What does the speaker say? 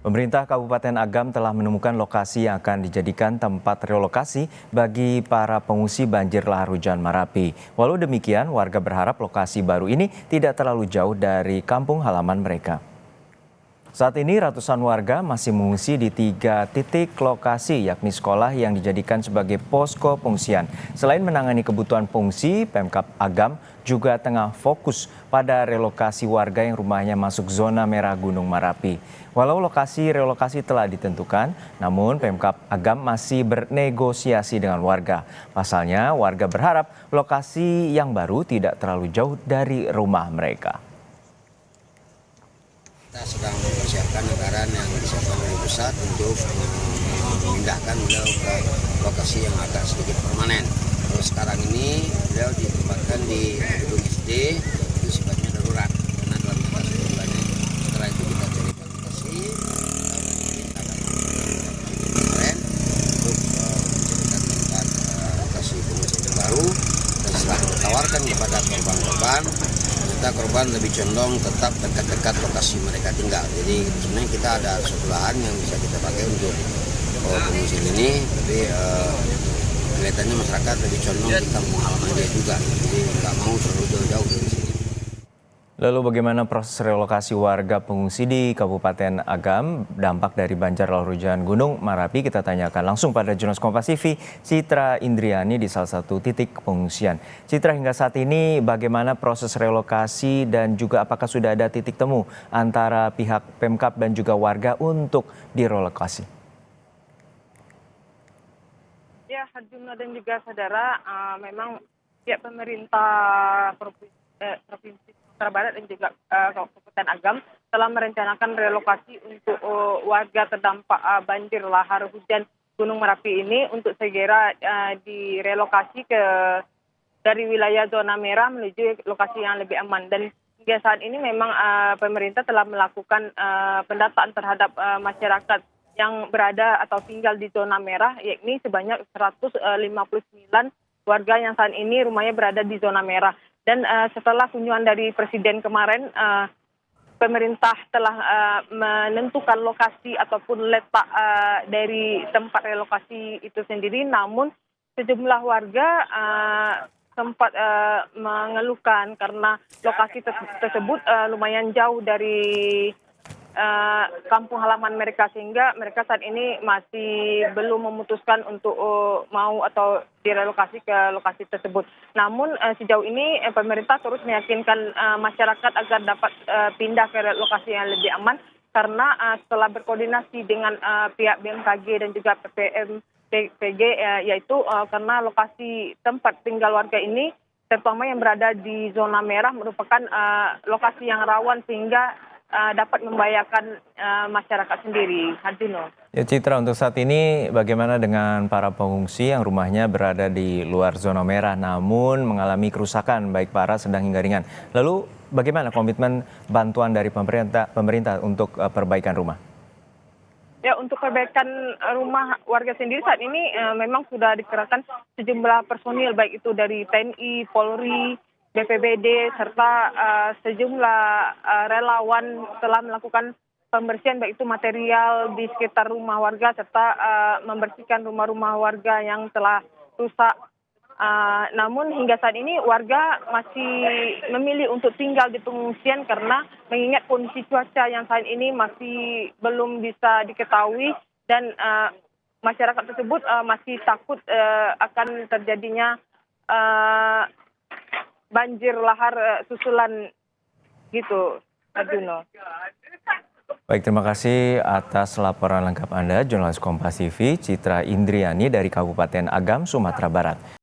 Pemerintah Kabupaten Agam telah menemukan lokasi yang akan dijadikan tempat relokasi bagi para pengungsi banjir lahar hujan Marapi. Walau demikian, warga berharap lokasi baru ini tidak terlalu jauh dari kampung halaman mereka. Saat ini ratusan warga masih mengungsi di 3 titik lokasi, yakni sekolah yang dijadikan sebagai posko pengungsian. Selain menangani kebutuhan pengungsi, Pemkab Agam juga tengah fokus pada relokasi warga yang rumahnya masuk zona merah Gunung Marapi. Walau lokasi relokasi telah ditentukan, namun Pemkab Agam masih bernegosiasi dengan warga. Pasalnya, warga berharap lokasi yang baru tidak terlalu jauh dari rumah mereka. Kita sedang mempersiapkan anggaran yang disiapkan dari pusat untuk memindahkan beliau ke lokasi yang agak sedikit permanen. Kalau sekarang ini beliau ditempatkan di gedung SD, itu sifatnya darurat karena dalam jangka sebulan. Setelah itu kita cari lokasi, kita akan kemarin untuk menjadikan tempat lokasi pengungsi baru, dan setelah ditawarkan kepada korban-korban, korban lebih condong tetap dekat-dekat lokasi mereka tinggal. Jadi sebenarnya kita ada suatu lahan yang bisa kita pakai untuk pengungsi ini, tapi kelihatannya masyarakat lebih condong di kampung halaman dia juga. Jadi nggak mau terlalu jauh-jauh dari sini. Lalu bagaimana proses relokasi warga pengungsi di Kabupaten Agam dampak dari banjir lahar hujan Gunung Marapi? Kita tanyakan langsung pada jurnalis Kompas TV, Citra Indriani di salah satu titik pengungsian. Citra, hingga saat ini bagaimana proses relokasi dan juga apakah sudah ada titik temu antara pihak Pemkab dan juga warga untuk direlokasi? Ya, Harjuno dan juga saudara, memang pihak pemerintah Provinsi Sumatera Barat dan juga Kabupaten Agam telah merencanakan relokasi untuk warga terdampak banjir lahar hujan Gunung Merapi ini untuk segera direlokasi dari wilayah zona merah menuju lokasi yang lebih aman. Dan hingga saat ini memang pemerintah telah melakukan pendataan terhadap masyarakat yang berada atau tinggal di zona merah, yakni sebanyak 159 warga yang saat ini rumahnya berada di zona merah. Dan setelah kunjungan dari Presiden kemarin, pemerintah telah menentukan lokasi ataupun letak dari tempat relokasi itu sendiri. Namun sejumlah warga sempat mengeluhkan karena lokasi tersebut lumayan jauh dari kampung halaman mereka, sehingga mereka saat ini masih belum memutuskan untuk mau atau direlokasi ke lokasi tersebut. Namun sejauh ini pemerintah terus meyakinkan masyarakat agar dapat pindah ke lokasi yang lebih aman, karena setelah berkoordinasi dengan pihak BMKG dan juga PPMPG, yaitu karena lokasi tempat tinggal warga ini terutama yang berada di zona merah merupakan lokasi yang rawan sehingga dapat membahayakan masyarakat sendiri. Harjuno. Ya, Citra, untuk saat ini bagaimana dengan para pengungsi yang rumahnya berada di luar zona merah namun mengalami kerusakan baik parah, sedang hingga ringan? Lalu bagaimana komitmen bantuan dari pemerintah untuk perbaikan rumah? Ya, untuk perbaikan rumah warga sendiri saat ini memang sudah dikerahkan sejumlah personil, baik itu dari TNI, Polri, BPBD, serta sejumlah relawan telah melakukan pembersihan baik itu material di sekitar rumah warga, serta membersihkan rumah-rumah warga yang telah rusak. Namun hingga saat ini warga masih memilih untuk tinggal di pengungsian karena mengingat kondisi cuaca yang saat ini masih belum bisa diketahui, dan masyarakat tersebut masih takut akan terjadinya banjir lahar susulan gitu, Arjuno. Baik, terima kasih atas laporan lengkap Anda, jurnalis Kompas TV, Citra Indriani dari Kabupaten Agam, Sumatera Barat.